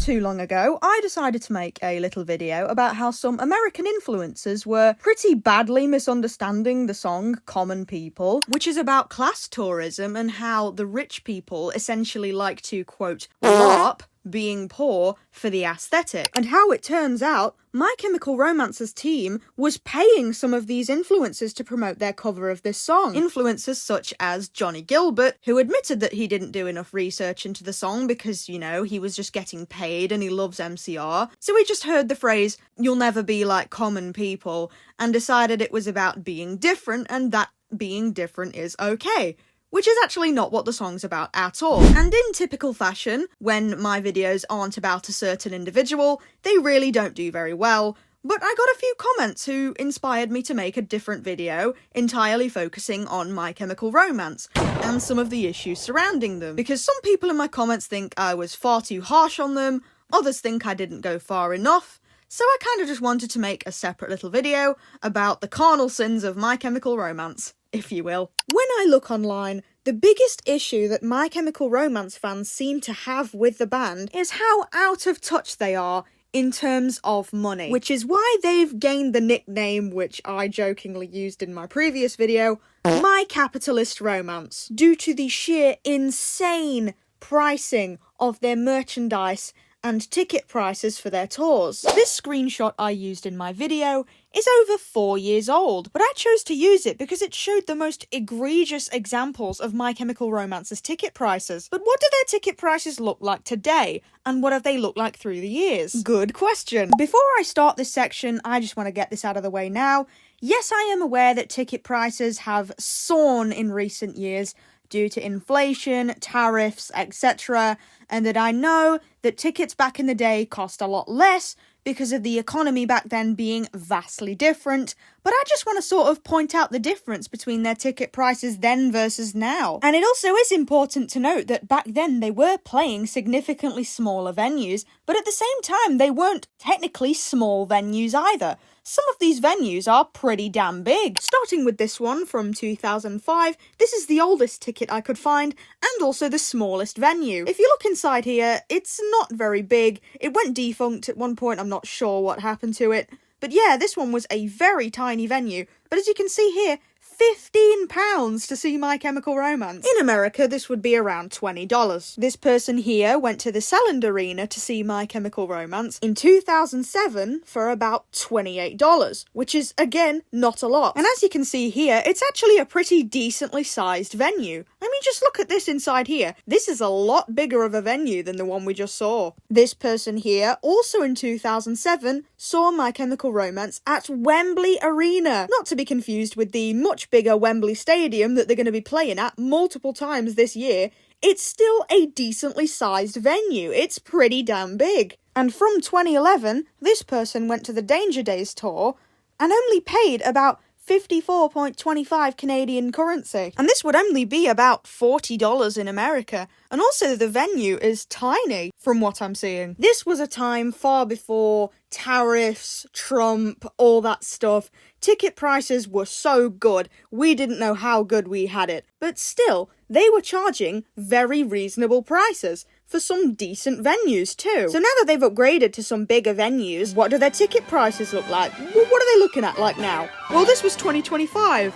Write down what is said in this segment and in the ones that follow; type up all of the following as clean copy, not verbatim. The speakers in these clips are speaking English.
too long ago, I decided to make a little video about how some American influencers were pretty badly misunderstanding the song Common People, which is about class tourism and how the rich people essentially like to, quote, LARP being poor for the aesthetic, and how it turns out My Chemical Romance's team was paying some of these influencers to promote their cover of this song. Influencers such as Johnny Gilbert, who admitted that he didn't do enough research into the song because, you know, he was just getting paid and he loves MCR, so he just heard the phrase, "You'll never be like common people," and decided it was about being different and that being different is okay. Which is actually not what the song's about at all. And in typical fashion, when my videos aren't about a certain individual, they really don't do very well, but I got a few comments who inspired me to make a different video entirely focusing on My Chemical Romance and some of the issues surrounding them. Because some people in my comments think I was far too harsh on them, others think I didn't go far enough, so I kind of just wanted to make a separate little video about the carnal sins of My Chemical Romance, if you will. When I look online, the biggest issue that My Chemical Romance fans seem to have with the band is how out of touch they are in terms of money, which is why they've gained the nickname, which I jokingly used in my previous video, My Capitalist Romance, due to the sheer insane pricing of their merchandise and ticket prices for their tours. This screenshot I used in my video is over 4 years old, but I chose to use it because it showed the most egregious examples of My Chemical Romance's ticket prices. But what do their ticket prices look like today, and what have they looked like through the years? Good question. Before I start this section, I just want to get this out of the way now. Yes, I am aware that ticket prices have soared in recent years due to inflation, tariffs, etc., and that I know that tickets back in the day cost a lot less because of the economy back then being vastly different, but I just want to sort of point out the difference between their ticket prices then versus now. And it also is important to note that back then they were playing significantly smaller venues, but at the same time they weren't technically small venues either. Some of these venues are pretty damn big. Starting with this one from 2005, this is the oldest ticket I could find, and also the smallest venue. If you look inside here, it's not very big. It went defunct at one point, I'm not sure what happened to it. But yeah, this one was a very tiny venue, but as you can see here, £15 to see My Chemical Romance. In America, this would be around $20. This person here went to the Selland Arena to see My Chemical Romance in 2007 for about $28, which is, again, not a lot. And as you can see here, it's actually a pretty decently sized venue. I mean, just look at this inside here. This is a lot bigger of a venue than the one we just saw. This person here, also in 2007, saw My Chemical Romance at Wembley Arena. Not to be confused with the much bigger Wembley Stadium that they're going to be playing at multiple times this year. It's still a decently sized venue. It's pretty damn big. And from 2011, this person went to the Danger Days tour and only paid about 54.25 Canadian currency. And this would only be about $40 in America. And also the venue is tiny from what I'm seeing. This was a time far before tariffs, Trump, all that stuff. Ticket prices were so good, we didn't know how good we had it. But still, they were charging very reasonable prices for some decent venues too. So now that they've upgraded to some bigger venues, what do their ticket prices look like? What are they looking at like now? Well, this was 2025.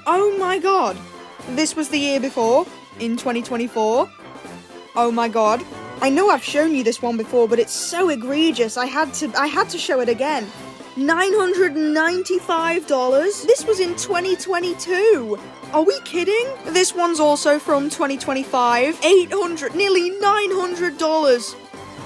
Oh my god. This was the year before, in 2024. Oh my god. I know I've shown you this one before, but it's so egregious, I had to show it again. $995? This was in 2022. Are we kidding? This one's also from 2025. Nearly $900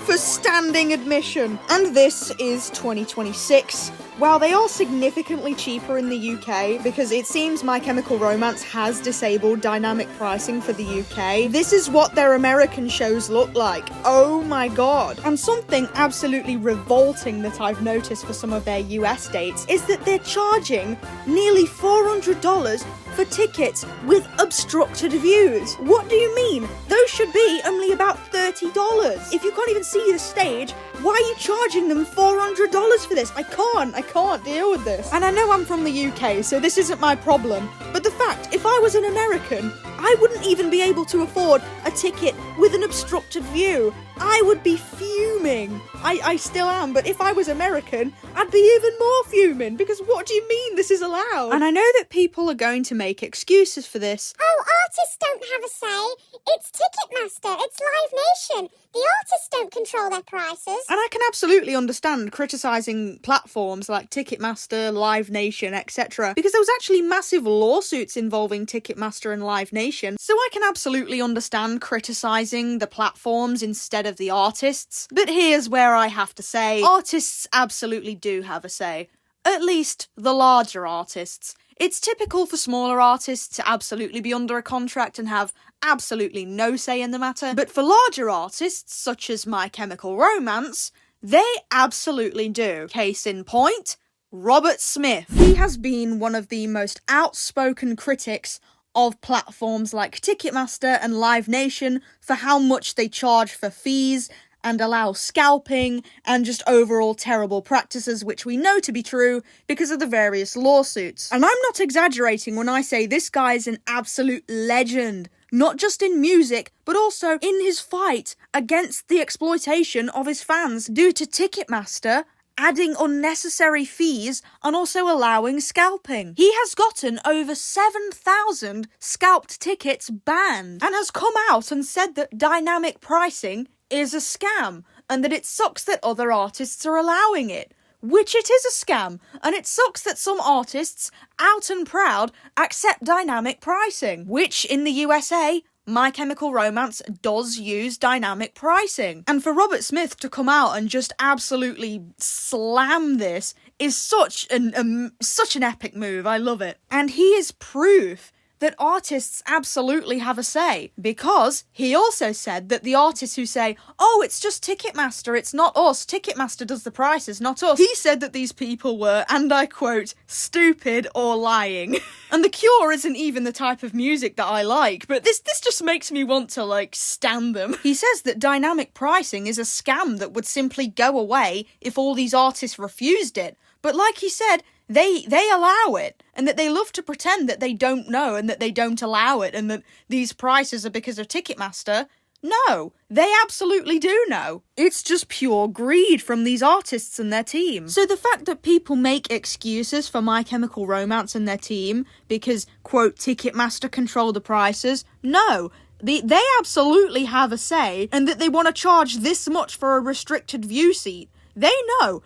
for standing admission. And this is 2026. While they are significantly cheaper in the UK, because it seems My Chemical Romance has disabled dynamic pricing for the UK, this is what their American shows look like. Oh my god. And something absolutely revolting that I've noticed for some of their US dates is that they're charging nearly $400 for tickets with obstructed views. What do you mean? Those should be only about $30. If you can't even see the stage, why are you charging them $400 for this? I can't deal with this. And I know I'm from the UK, so this isn't my problem, but the fact, if I was an American, I wouldn't even be able to afford a ticket with an obstructed view. I would be fuming. I still am, but if I was American, I'd be even more fuming, because what do you mean this is allowed? And I know that people are going to make excuses for this. Oh, artists don't have a say. It's Ticketmaster. It's Live Nation. The artists don't control their prices. And I can absolutely understand criticising platforms like Ticketmaster, Live Nation, etc. because there was actually massive lawsuits involving Ticketmaster and Live Nation. So I can absolutely understand criticising the platforms instead of the artists. But here's where I have to say, artists absolutely do have a say. At least the larger artists. It's typical for smaller artists to absolutely be under a contract and have absolutely no say in the matter, but for larger artists, such as My Chemical Romance, they absolutely do. Case in point, Robert Smith. He has been one of the most outspoken critics of platforms like Ticketmaster and Live Nation for how much they charge for fees and allow scalping and just overall terrible practices, which we know to be true because of the various lawsuits. And I'm not exaggerating when I say this guy is an absolute legend, not just in music, but also in his fight against the exploitation of his fans due to Ticketmaster adding unnecessary fees and also allowing scalping. He has gotten over 7,000 scalped tickets banned and has come out and said that dynamic pricing is a scam and that it sucks that other artists are allowing it, which it is a scam, and it sucks that some artists, out and proud, accept dynamic pricing, which in the USA, My Chemical Romance does use dynamic pricing. And for Robert Smith to come out and just absolutely slam this is such an epic move. I love it. And he is proof that artists absolutely have a say, because he also said that the artists who say, oh, it's just Ticketmaster, it's not us, Ticketmaster does the prices, not us, he said that these people were, and I quote, stupid or lying. And The Cure isn't even the type of music that I like, but this just makes me want to, like, stand them. He says that dynamic pricing is a scam that would simply go away if all these artists refused it. But like he said, they allow it, and that they love to pretend that they don't know and that they don't allow it and that these prices are because of Ticketmaster. No, they absolutely do know. It's just pure greed from these artists and their team. So the fact that people make excuses for My Chemical Romance and their team because, quote, Ticketmaster control the prices, no. They absolutely have a say, and that they want to charge this much for a restricted view seat. They know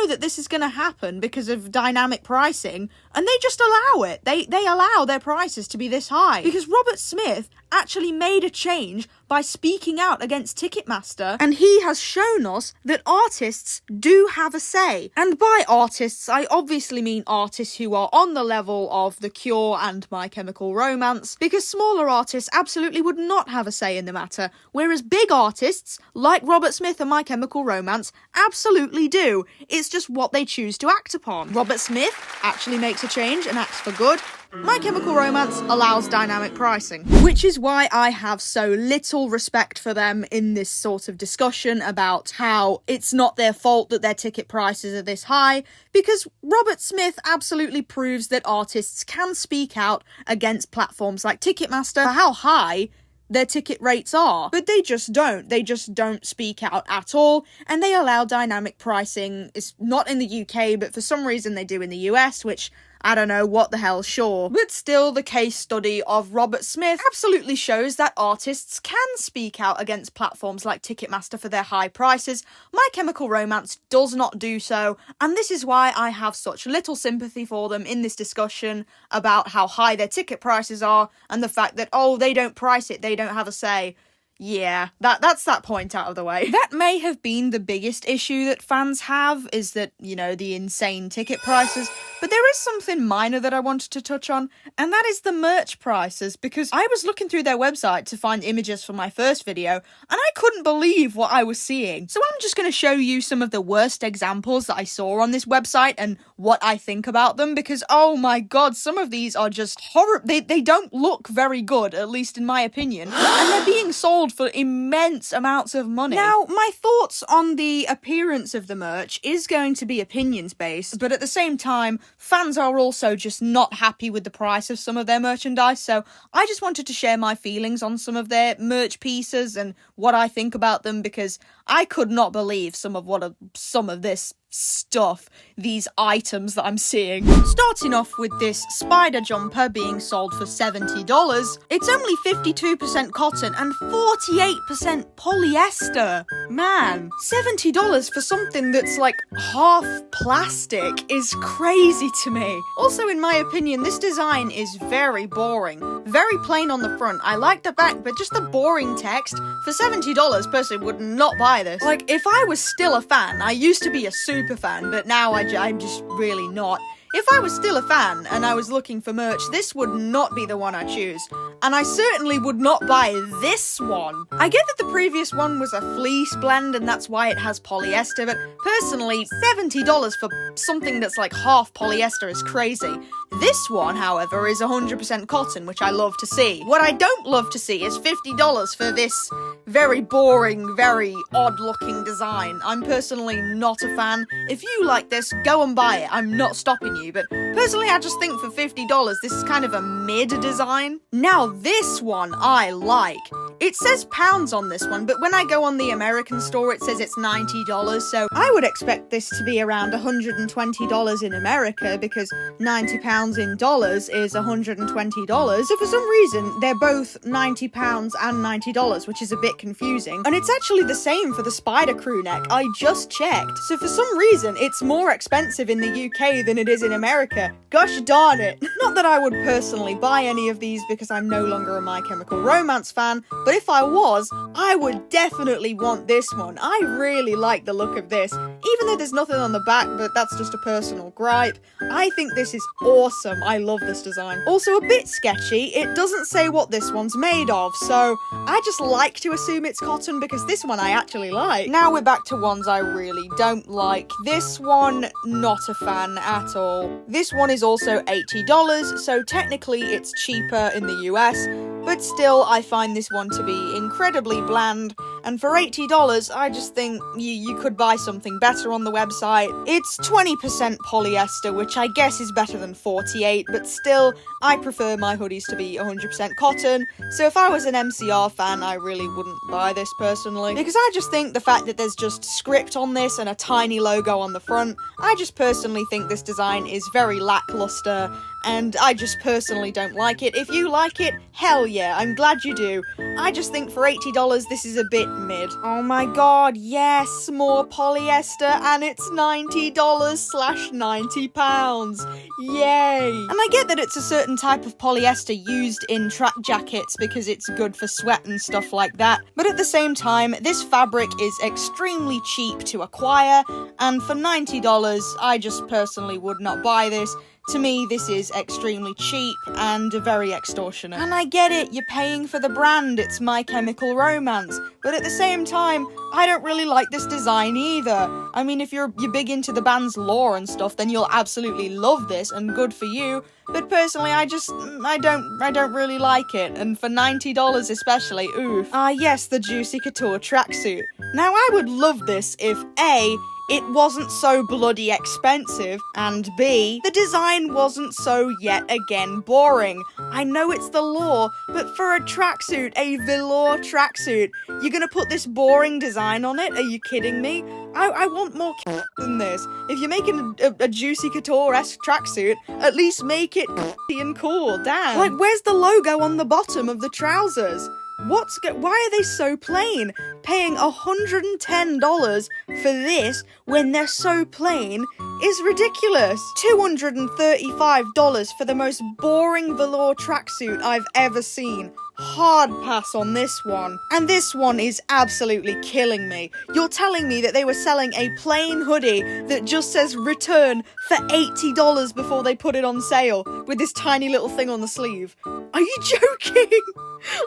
that this is going to happen because of dynamic pricing, and they just allow it. They allow their prices to be this high because Robert Smith actually made a change by speaking out against Ticketmaster, and he has shown us that artists do have a say. And by artists, I obviously mean artists who are on the level of The Cure and My Chemical Romance, because smaller artists absolutely would not have a say in the matter, whereas big artists, like Robert Smith and My Chemical Romance, absolutely do. It's just what they choose to act upon. Robert Smith actually makes a change and acts for good. My Chemical Romance allows dynamic pricing, which is why I have so little respect for them in this sort of discussion about how it's not their fault that their ticket prices are this high, because Robert Smith absolutely proves that artists can speak out against platforms like Ticketmaster for how high their ticket rates are, but they just don't speak out at all, and they allow dynamic pricing. It's not in the UK, but for some reason they do in the US, which I don't know, what the hell, sure. But still, the case study of Robert Smith absolutely shows that artists can speak out against platforms like Ticketmaster for their high prices. My Chemical Romance does not do so, and this is why I have such little sympathy for them in this discussion about how high their ticket prices are, and the fact that, oh, they don't price it, they don't have a say. Yeah, that's that point out of the way. That may have been the biggest issue that fans have, is that, you know, the insane ticket prices. But there is something minor that I wanted to touch on, and that is the merch prices, because I was looking through their website to find images for my first video, and I couldn't believe what I was seeing. So I'm just going to show you some of the worst examples that I saw on this website and what I think about them, because, oh my god, some of these are just horrible. They don't look very good, at least in my opinion, and they're being sold for immense amounts of money. Now, my thoughts on the appearance of the merch is going to be opinions based, but at the same time, fans are also just not happy with the price of some of their merchandise, so I just wanted to share my feelings on some of their merch pieces and what I think about them, because I could not believe some of this stuff, these items that I'm seeing. Starting off with this spider jumper being sold for $70. It's only 52% cotton and 48% polyester. Man, $70 for something that's like half plastic is crazy to me. Also, in my opinion, this design is very boring. Very plain on the front. I like the back, but just the boring text. For $70, personally would not buy this. Like, if I was still a fan, I used to be a super fan, but now I'm just really not. If I was still a fan and I was looking for merch, this would not be the one I choose. And I certainly would not buy this one. I get that the previous one was a fleece blend and that's why it has polyester, but personally, $70 for something that's like half polyester is crazy. This one, however, is 100% cotton, which I love to see. What I don't love to see is $50 for this very boring, very odd-looking design. I'm personally not a fan. If you like this, go and buy it. I'm not stopping you, but personally, I just think for $50, this is kind of a mid-design. Now, this one I like. It says pounds on this one, but when I go on the American store, it says it's $90, so I would expect this to be around $120 in America, because £90 in dollars is $120. So for some reason, they're both £90 and $90, which is a bit confusing. And it's actually the same for the spider crew neck. I just checked. So for some reason, it's more expensive in the UK than it is in America. Gosh darn it. Not that I would personally buy any of these because I'm no longer a My Chemical Romance fan, but if I was, I would definitely want this one. I really like the look of this. Even though there's nothing on the back, but that's just a personal gripe. I think this is awesome. I love this design. Also a bit sketchy, it doesn't say what this one's made of, so I just like to assume it's cotton because this one I actually like. Now we're back to ones I really don't like. This one, not a fan at all. This one is also $80, so technically it's cheaper in the US, but still I find this one to be incredibly bland, and for $80 I just think you could buy something better on the website. It's 20% polyester, which I guess is better than 48, but still I prefer my hoodies to be 100% cotton, so if I was an MCR fan I really wouldn't buy this personally, because I just think the fact that there's just script on this and a tiny logo on the front, I just personally think this design is very lackluster, and I just personally don't like it. If you like it, hell yeah, I'm glad you do. I just think for $80, this is a bit mid. Oh my god, yes, more polyester, and it's $90/£90. Yay! And I get that it's a certain type of polyester used in track jackets because it's good for sweat and stuff like that, but at the same time, this fabric is extremely cheap to acquire, and for $90, I just personally would not buy this. To me, this is extremely cheap and very extortionate. And I get it, you're paying for the brand, it's My Chemical Romance, but at the same time, I don't really like this design either. I mean, if you're big into the band's lore and stuff, then you'll absolutely love this, and good for you. But personally, I don't really like it, and for $90 especially, oof. Ah yes, the Juicy Couture tracksuit. Now I would love this if A, it wasn't so bloody expensive, and B, the design wasn't so yet again boring. I know it's the law, but for a tracksuit, a velour tracksuit, you're gonna put this boring design on it? Are you kidding me? I want more than this. If you're making a Juicy Couture-esque tracksuit, at least make it and cool, damn. Like, where's the logo on the bottom of the trousers? Why are they so plain? Paying $110 for this when they're so plain is ridiculous. $235 for the most boring velour tracksuit I've ever seen. Hard pass on this one. And this one is absolutely killing me. You're telling me that they were selling a plain hoodie that just says return for $80 before they put it on sale with this tiny little thing on the sleeve. Are you joking?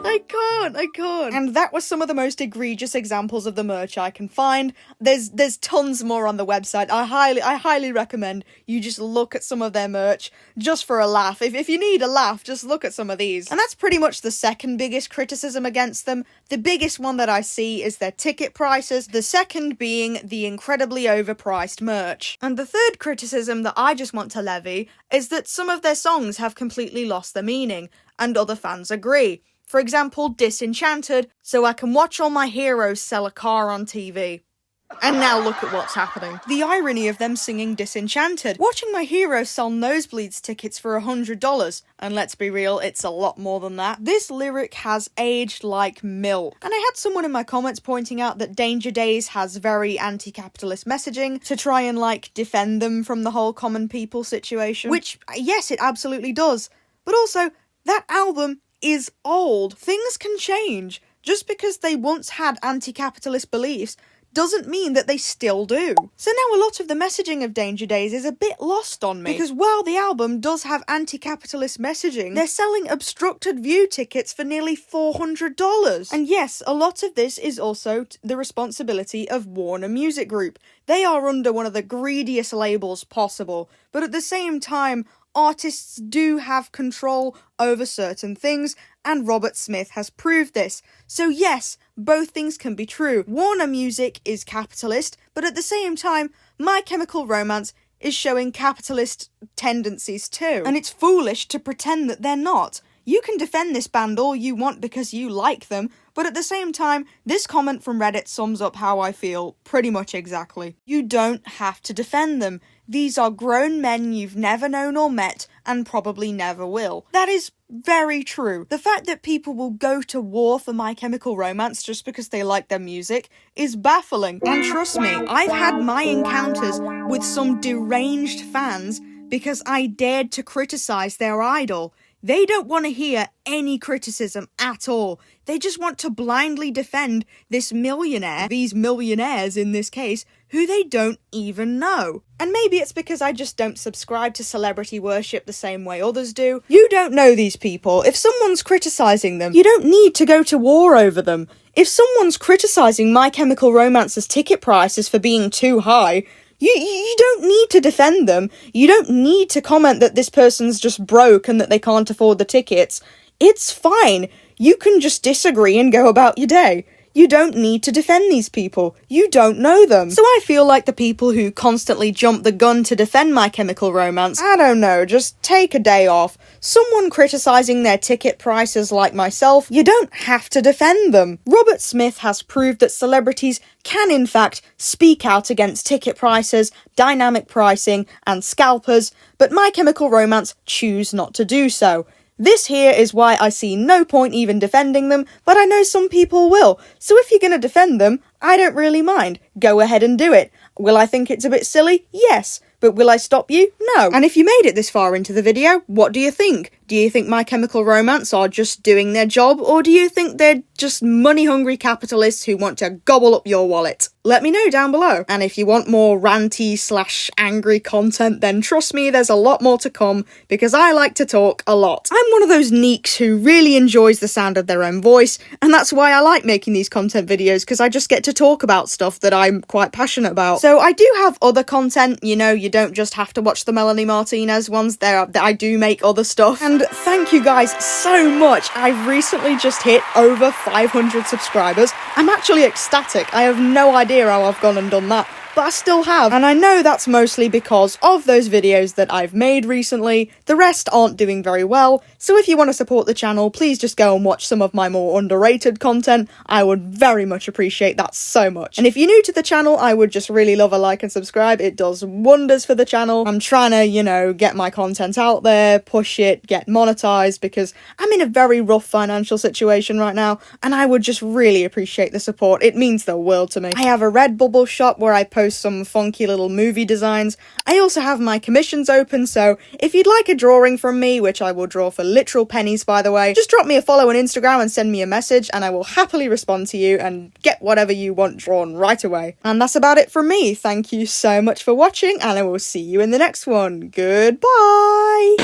I can't. And that was some of the most egregious examples of the merch I can find. There's tons more on the website. I highly recommend you just look at some of their merch just for a laugh. If you need a laugh, just look at some of these. And that's pretty much the second biggest criticism against them. The biggest one that I see is their ticket prices, the second being the incredibly overpriced merch. And the third criticism that I just want to levy is that some of their songs have completely lost their meaning, and other fans agree. For example, Disenchanted, so I can watch all my heroes sell a car on TV. And now look at what's happening. The irony of them singing Disenchanted. Watching my heroes sell nosebleeds tickets for $100. And let's be real, it's a lot more than that. This lyric has aged like milk. And I had someone in my comments pointing out that Danger Days has very anti-capitalist messaging to try and, defend them from the whole common people situation. Which, yes, it absolutely does. But also, that album is old. Things can change. Just because they once had anti-capitalist beliefs doesn't mean that they still do. So now a lot of the messaging of Danger Days is a bit lost on me, because while the album does have anti-capitalist messaging, they're selling obstructed view tickets for nearly $400. And yes, a lot of this is also the responsibility of Warner Music Group. They are under one of the greediest labels possible, but at the same time, artists do have control over certain things, and Robert Smith has proved this. So yes, both things can be true. Warner Music is capitalist, but at the same time, My Chemical Romance is showing capitalist tendencies too. And it's foolish to pretend that they're not. You can defend this band all you want because you like them, but at the same time, this comment from Reddit sums up how I feel pretty much exactly. You don't have to defend them. These are grown men you've never known or met, and probably never will. That is very true. The fact that people will go to war for My Chemical Romance just because they like their music is baffling. And trust me, I've had my encounters with some deranged fans because I dared to criticize their idol. They don't want to hear any criticism at all. They just want to blindly defend this millionaire, these millionaires in this case, who they don't even know. And maybe it's because I just don't subscribe to celebrity worship the same way others do. You don't know these people. If someone's criticizing them, you don't need to go to war over them. If someone's criticizing My Chemical Romance's ticket prices for being too high, You don't need to defend them. You don't need to comment that this person's just broke and that they can't afford the tickets. It's fine. You can just disagree and go about your day. You don't need to defend these people. You don't know them. So I feel like the people who constantly jump the gun to defend My Chemical Romance, I don't know, just take a day off. Someone criticizing their ticket prices like myself, you don't have to defend them. Robert Smith has proved that celebrities can in fact speak out against ticket prices, dynamic pricing, and scalpers, but My Chemical Romance choose not to do so. This here is why I see no point even defending them, but I know some people will. So if you're going to defend them, I don't really mind. Go ahead and do it. Will I think it's a bit silly? Yes. But will I stop you? No. And if you made it this far into the video, what do you think? Do you think My Chemical Romance are just doing their job, or do you think they're just money-hungry capitalists who want to gobble up your wallet? Let me know down below. And if you want more ranty/angry content, then trust me, there's a lot more to come, because I like to talk a lot. I'm one of those neeks who really enjoys the sound of their own voice, and that's why I like making these content videos, because I just get to talk about stuff that I'm quite passionate about. So I do have other content, you know, you don't just have to watch the Melanie Martinez ones, I do make other stuff. And thank you guys so much. I've recently just hit over 500 subscribers. I'm actually ecstatic. I have no idea how I've gone and done that, but I still have. And I know that's mostly because of those videos that I've made recently. The rest aren't doing very well, so if you want to support the channel, please just go and watch some of my more underrated content. I would very much appreciate that so much. And if you're new to the channel, I would just really love a like and subscribe. It does wonders for the channel. I'm trying to, you know, get my content out there, push it, get monetized, because I'm in a very rough financial situation right now, and I would just really appreciate the support. It means the world to me. I have a Redbubble shop where I post some funky little movie designs. I also have my commissions open, so if you'd like a drawing from me, which I will draw for literal pennies by the way, just drop me a follow on Instagram and send me a message, and I will happily respond to you and get whatever you want drawn right away. And that's about it from me. Thank you so much for watching, and I will see you in the next one. Goodbye!